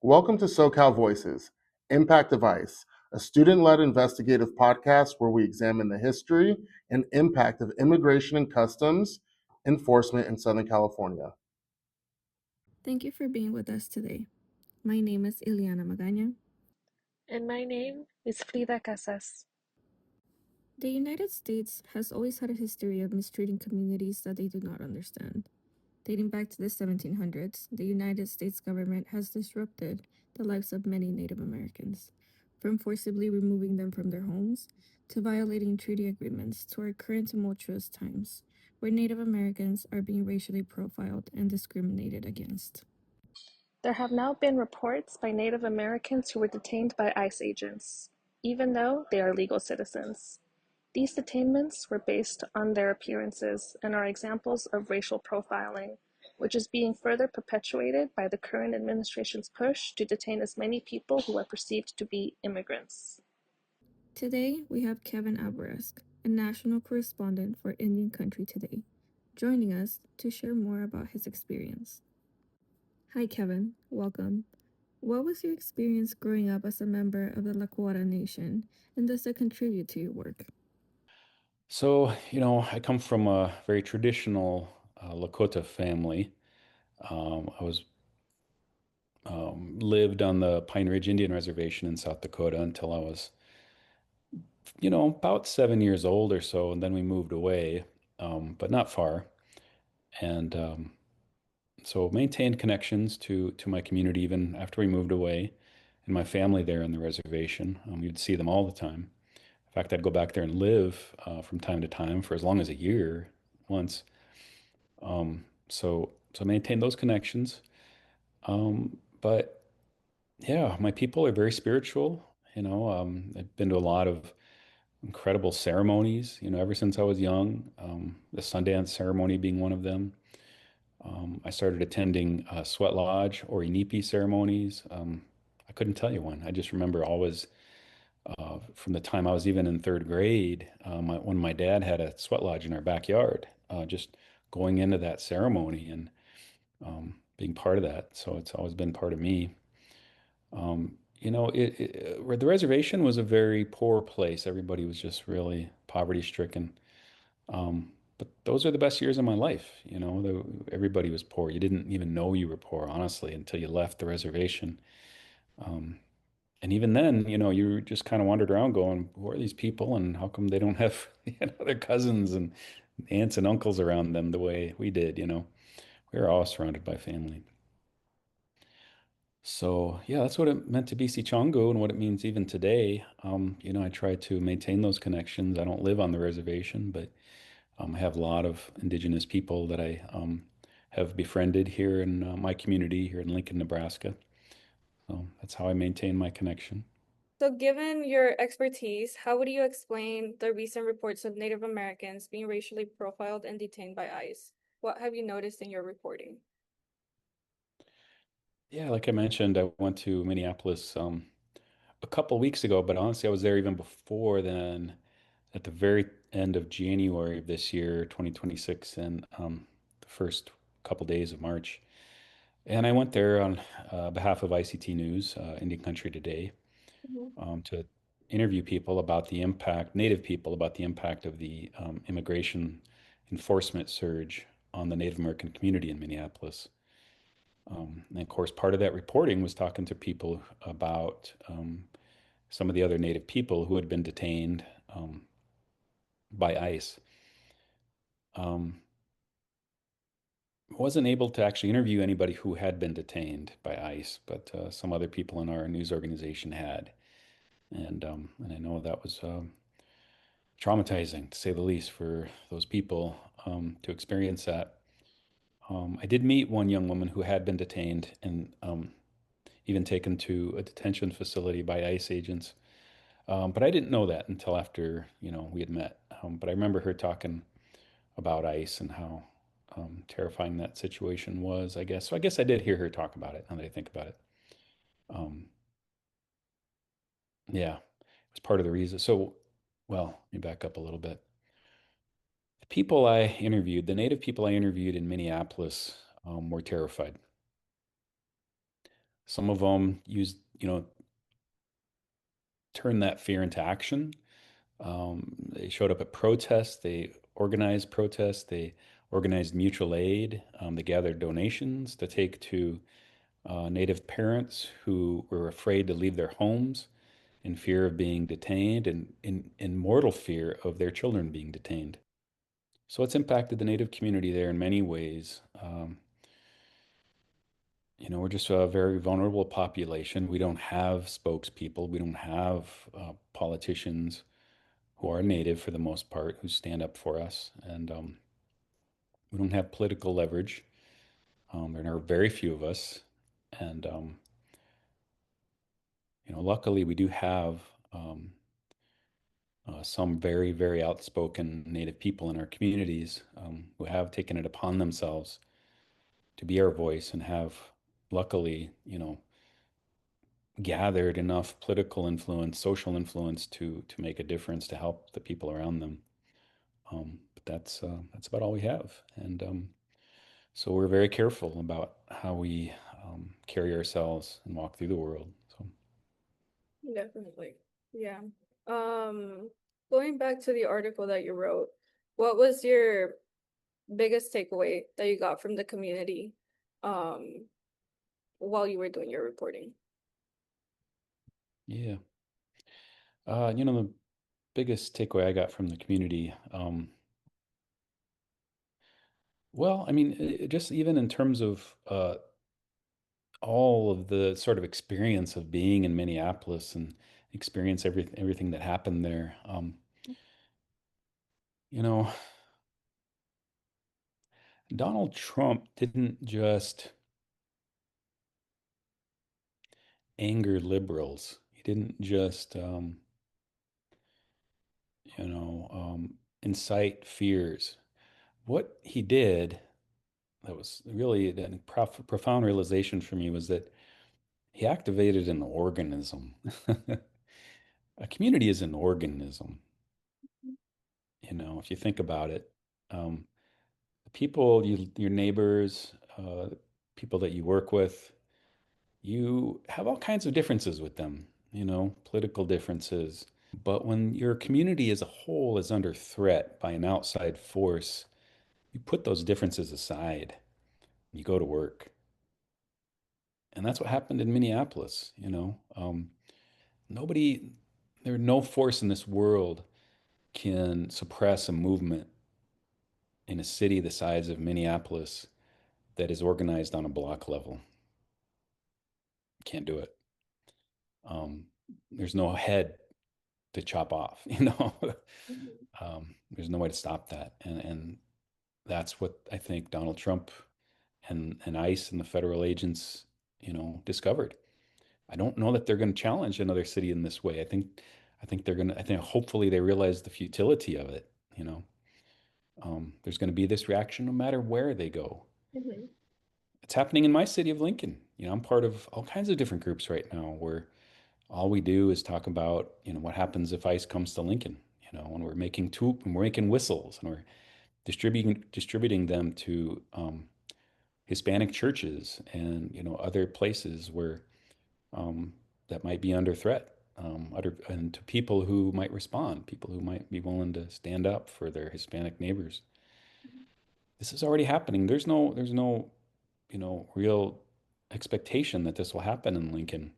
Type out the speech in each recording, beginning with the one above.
Welcome to SoCal Voices, Impact of ICE, a student led investigative podcast where we examine the history and impact of immigration and customs enforcement in Southern California. Thank you for being with us today. My name is Ileana Magaña. And my name is Frida Casas. The United States has always had a history of mistreating communities that they do not understand. Dating back to the 1700s, the United States government has disrupted the lives of many Native Americans, from forcibly removing them from their homes to violating treaty agreements to our current tumultuous times, where Native Americans are being racially profiled and discriminated against. There have now been reports by Native Americans who were detained by ICE agents, even though they are legal citizens. These detainments were based on their appearances and are examples of racial profiling, which is being further perpetuated by the current administration's push to detain as many people who are perceived to be immigrants. Today, we have Kevin Alvarez, a national correspondent for Indian Country Today, joining us to share more about his experience. Hi, Kevin. Welcome. What was your experience growing up as a member of the Lakota Nation, and does it contribute to your work? I come from a very traditional Lakota family. I was lived on the Pine Ridge Indian Reservation in South Dakota until I was, about 7 years old or so, and then we moved away, but not far. And so maintained connections to my community even after we moved away, and my family there on the reservation. You'd see them all the time. In fact, I'd go back there and live from time to time for as long as a year once. So maintain those connections. But yeah, my people are very spiritual. I've been to a lot of incredible ceremonies, ever since I was young. The Sundance ceremony being one of them. I started attending Sweat Lodge or Inipi ceremonies. I couldn't tell you when. I just remember always from the time I was even in third grade, when my dad had a sweat lodge in our backyard, just going into that ceremony and being part of that. So it's always been part of me. The reservation was a very poor place. Everybody was just really poverty stricken. But those are the best years of my life. Everybody was poor. You didn't even know you were poor, honestly, until you left the reservation. And even then, you just kind of wandered around going, who are these people and how come they don't have, their cousins and aunts and uncles around them the way we did. We were all surrounded by family. So yeah, that's what it meant to be Sichongo and what it means even today. I try to maintain those connections. I don't live on the reservation, but I have a lot of indigenous people that I have befriended here in my community here in Lincoln, Nebraska. So that's how I maintain my connection. So, given your expertise, how would you explain the recent reports of Native Americans being racially profiled and detained by ICE? What have you noticed in your reporting? Yeah, like I mentioned, I went to Minneapolis a couple weeks ago, but honestly, I was there even before then, at the very end of January of this year, 2026, and the first couple days of March. And I went there on behalf of ICT News, Indian Country Today, Mhm. to interview people about the impact, Native people about the impact of the immigration enforcement surge on the Native American community in Minneapolis. And of course, part of that reporting was talking to people about some of the other Native people who had been detained by ICE. Um, wasn't able to actually interview anybody who had been detained by ICE, but some other people in our news organization had, and I know that was traumatizing to say the least for those people to experience that. I did meet one young woman who had been detained and even taken to a detention facility by ICE agents. But I didn't know that until after, we had met. But I remember her talking about ICE and how terrifying that situation was, I guess. So I guess I did hear her talk about it now that I think about it. Um, yeah, it's part of the reason. So, well, let me back up a little bit. The people I interviewed, the Native people I interviewed in Minneapolis, were terrified. Some of them used, turned that fear into action. They showed up at protests. They organized protests. They organized mutual aid. They gathered donations to take to Native parents who were afraid to leave their homes in fear of being detained and in mortal fear of their children being detained. So it's impacted the Native community there in many ways. We're just a very vulnerable population. We don't have spokespeople. We don't have politicians who are Native for the most part who stand up for us. And we don't have political leverage. There are very few of us. And, luckily we do have some very, very outspoken Native people in our communities who have taken it upon themselves to be our voice and have luckily, gathered enough political influence, social influence to make a difference to help the people around them. But that's about all we have, and so we're very careful about how we carry ourselves and walk through the world. So Definitely. Yeah. Um, Going back to the article that you wrote, what was your biggest takeaway that you got from the community um while you were doing your reporting? yeah, the biggest takeaway I got from the community, well, I mean, just even in terms of all of the sort of experience of being in Minneapolis and experience everything that happened there. You know, Donald Trump didn't just anger liberals. He didn't just, incite fears. What he did that was really a profound realization for me was that he activated an organism. A community is an organism. If you think about it, um, the people, your neighbors, people that you work with, you have all kinds of differences with them, political differences. But when your community as a whole is under threat by an outside force, you put those differences aside. You go to work. And that's what happened in Minneapolis, Nobody, there no force in this world can suppress a movement in a city the size of Minneapolis that is organized on a block level. Can't do it. Um, there's no head to chop off, there's no way to stop that. And that's what I think Donald Trump and ICE and the federal agents, discovered. I don't know that they're going to challenge another city in this way. I think they're going to. I think hopefully they realize the futility of it. There's going to be this reaction no matter where they go. Mm-hmm. It's happening in my city of Lincoln. I'm part of all kinds of different groups right now where all we do is talk about, what happens if ICE comes to Lincoln. When we're making whistles and we're distributing them to Hispanic churches and other places where um, that might be under threat, and to people who might respond, people who might be willing to stand up for their Hispanic neighbors. This is already happening. There's no, real expectation that this will happen in Lincoln.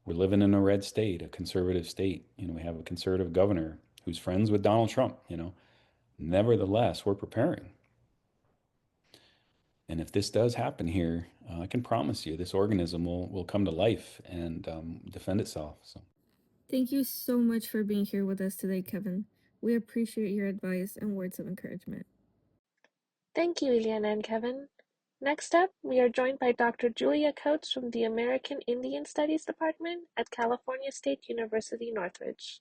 We're living in a red state, a conservative state. We have a conservative governor who's friends with Donald Trump. Nevertheless, we're preparing. And if this does happen here, I can promise you this organism will come to life and defend itself. So. Thank you so much for being here with us today, Kevin. We appreciate your advice and words of encouragement. Thank you, Ileana and Kevin. Next up, we are joined by Dr. Julia Coates from the American Indian Studies Department at California State University, Northridge.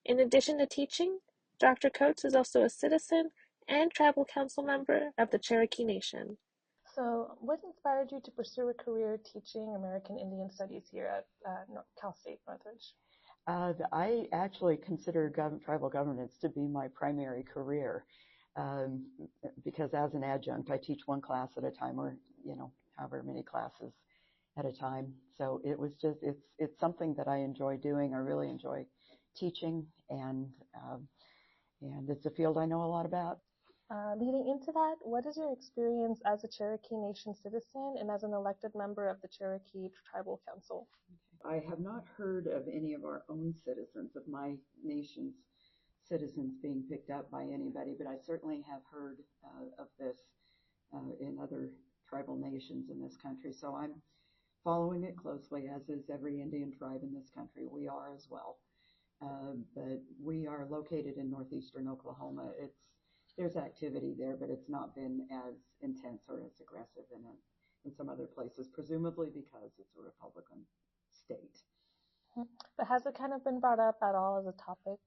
In addition to teaching, Dr. Coates is also a citizen and tribal council member of the Cherokee Nation. So, what inspired you to pursue a career teaching American Indian Studies here at Cal State Northridge? I actually consider tribal governance to be my primary career um, because as an adjunct, I teach one class at a time or, however many classes at a time. So it was just it's something that I enjoy doing. I really enjoy teaching, and it's a field I know a lot about. Leading into that, what is your experience as a Cherokee Nation citizen and as an elected member of the Cherokee Tribal Council? I have not heard of any of our own citizens, of my nation's citizens, being picked up by anybody, but I certainly have heard of this in other tribal nations in this country. So I'm following it closely, as is every Indian tribe in this country. We are as well. But we are located in northeastern Oklahoma. There's activity there, but it's not been as intense or as aggressive in some other places, presumably because it's a Republican state. But has it kind of been brought up at all as a topic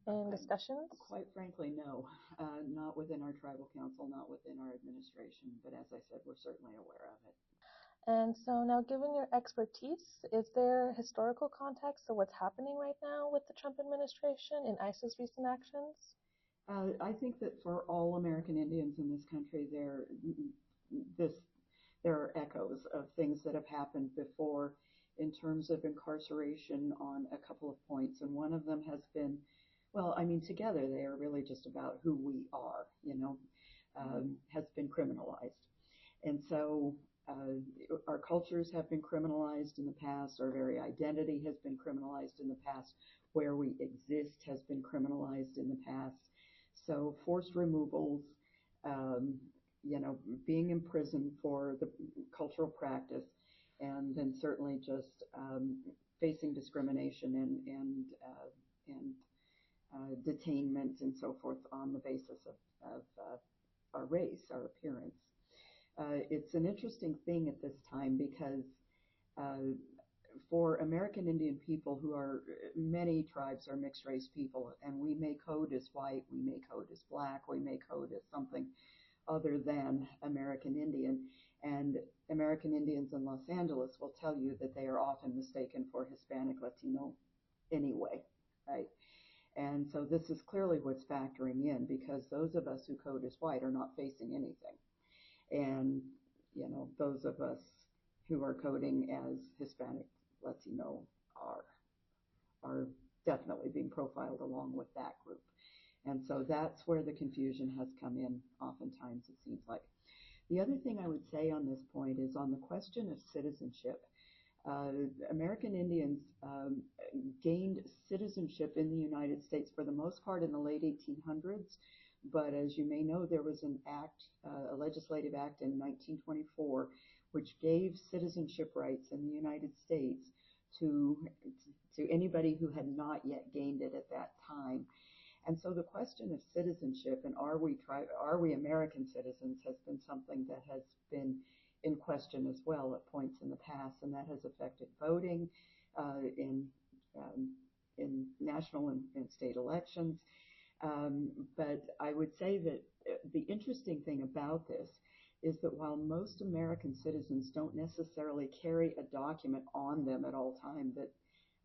in discussions? Quite frankly, no. Not within our tribal council, not within our administration. But as I said, we're certainly aware of it. And so now, given your expertise, is there historical context of what's happening right now with the Trump administration and ICE's recent actions? I think that for all American Indians in this country, there are echoes of things that have happened before in terms of incarceration on a couple of points. And one of them has been, well, I mean, together they are really just about who we are, has been criminalized. And so our cultures have been criminalized in the past. Our very identity has been criminalized in the past. Where we exist has been criminalized in the past. So forced removals, being in prison for the cultural practice, and then certainly just facing discrimination and detainment and so forth on the basis of our race, our appearance. It's an interesting thing at this time because for American Indian people many tribes are mixed race people, and we may code as white, we may code as black, we may code as something other than American Indian. And American Indians in Los Angeles will tell you that they are often mistaken for Hispanic, Latino anyway, right? And so this is clearly what's factoring in, because those of us who code as white are not facing anything. And, those of us who are coding as Hispanic, Latino are definitely being profiled along with that group. And so that's where the confusion has come in oftentimes, it seems like. The other thing I would say on this point is on the question of citizenship. American Indians gained citizenship in the United States for the most part in the late 1800s. But as you may know, there was an act, a legislative act in 1924, which gave citizenship rights in the United States to anybody who had not yet gained it at that time. And so the question of citizenship and are we American citizens has been something that has been in question as well at points in the past, and that has affected voting in national and state elections. But I would say that the interesting thing about this is that while most American citizens don't necessarily carry a document on them at all times that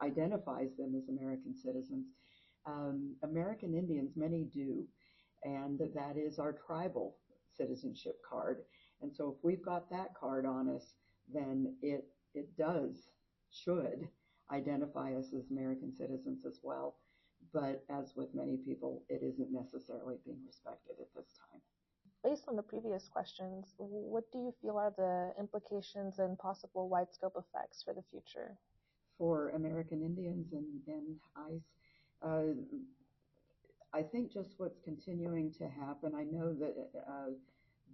identifies them as American citizens, American Indians, many do, and that is our tribal citizenship card. And so if we've got that card on us, then it should identify us as American citizens as well. But as with many people, it isn't necessarily being respected at this time. Based on the previous questions, what do you feel are the implications and possible wide scope effects for the future? For American Indians and ICE, I think just what's continuing to happen, I know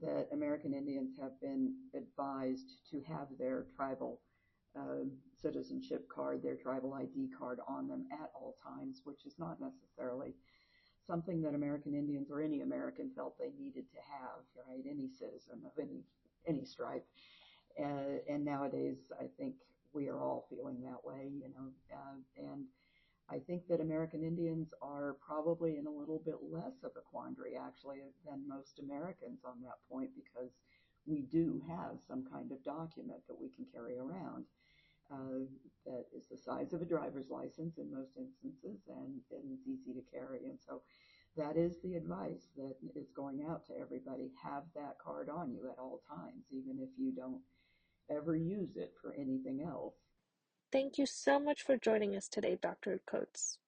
that American Indians have been advised to have their tribal citizenship card, their tribal ID card on them at all times, which is not necessarily something that American Indians or any American felt they needed to have, right? Any citizen of any stripe. And nowadays, I think we are all feeling that way, and I think that American Indians are probably in a little bit less of a quandary, actually, than most Americans on that point, because we do have some kind of document that we can carry around that is the size of a driver's license in most instances, and it's easy to carry. And so that is the advice that is going out to everybody. Have that card on you at all times, even if you don't ever use it for anything else. Thank you so much for joining us today, Dr. Coates.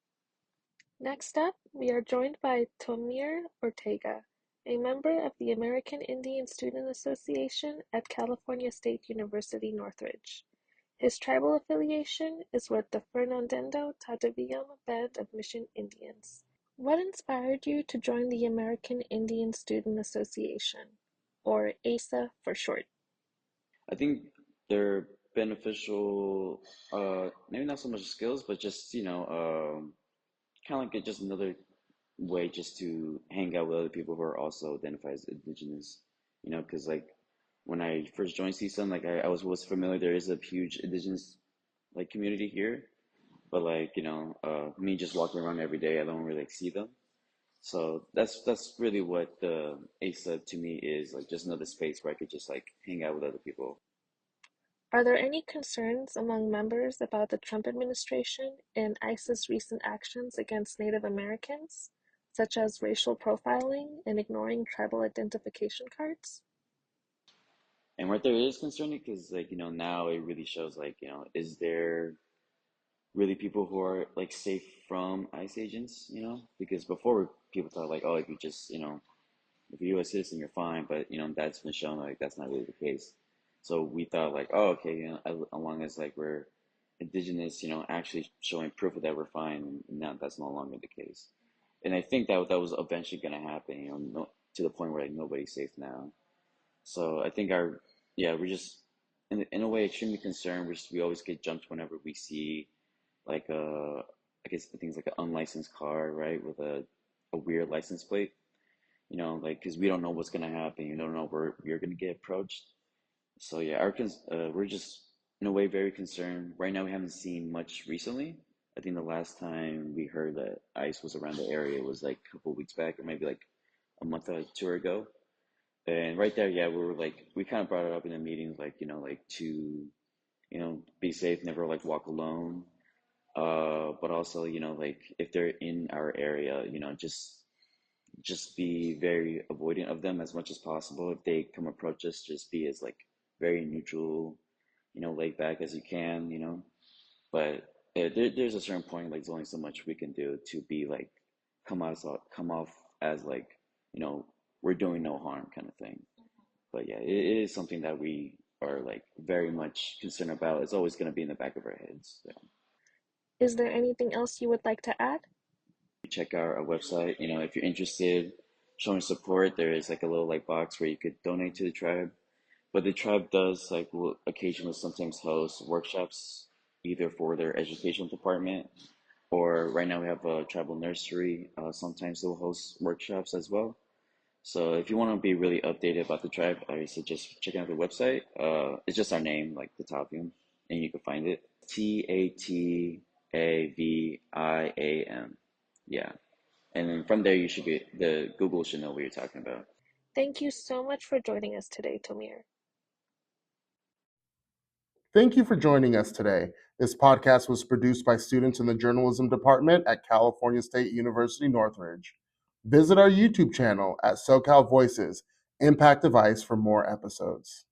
Next up, we are joined by Tomir Ortega, a member of the American Indian Student Association at California State University, Northridge. His tribal affiliation is with the Fernandendo Tataviam Band of Mission Indians. What inspired you to join the American Indian Student Association, or ASA for short? I think they're beneficial, maybe not so much skills, but just, kind of like just another way just to hang out with other people who are also identified as indigenous, because like when I first joined CSUN, like I was familiar there is a huge indigenous like community here, but like, me just walking around every day, I don't really like, see them. So that's really what the ASA to me is, like just another space where I could just like hang out with other people. Are there any concerns among members about the Trump administration and ICE's recent actions against Native Americans, such as racial profiling and ignoring tribal identification cards? And right there is concerning because like, now it really shows like, is there really people who are like safe from ICE agents, because before people thought like, oh, if you just, if you're a U.S. citizen, you're fine, but that's been shown like that's not really the case. So we thought like, oh, okay, as long as like we're indigenous, actually showing proof of that we're fine, and now that's no longer the case. And I think that was eventually going to happen, no, to the point where like nobody's safe now. So I think yeah, we're just in a way extremely concerned. We always get jumped whenever we see like I guess the thing's like an unlicensed car, right, with a weird license plate, like because we don't know what's gonna happen. You don't know where you're gonna get approached. So yeah, we're just in a way very concerned. Right now, we haven't seen much recently. I think the last time we heard that ICE was around the area was like a couple weeks back, or maybe like a month or two ago. And right there, yeah, we were like, we kind of brought it up in the meetings, like like to be safe, never like walk alone. But also, like if they're in our area, just be very avoidant of them as much as possible. If they come approach us, just be as like very neutral, laid back as you can, But there's a certain point, like there's only so much we can do to be like come off as like, we're doing no harm kind of thing. But yeah, it is something that we are like very much concerned about. It's always going to be in the back of our heads. So. Is there anything else you would like to add? Check out our website. If you're interested, showing support, there is like a little like box where you could donate to the tribe. But the tribe does like will occasionally sometimes host workshops either for their educational department or right now we have a tribal nursery. Sometimes they'll host workshops as well. So if you want to be really updated about the tribe, I suggest checking out the website. It's just our name, like the Tavium, and you can find it. Tataviam. Yeah. And then from there, you should be, the Google should know what you're talking about. Thank you so much for joining us today, Tomir. Thank you for joining us today. This podcast was produced by students in the journalism department at California State University, Northridge. Visit our YouTube channel at SoCal Voices Impact Device for more episodes.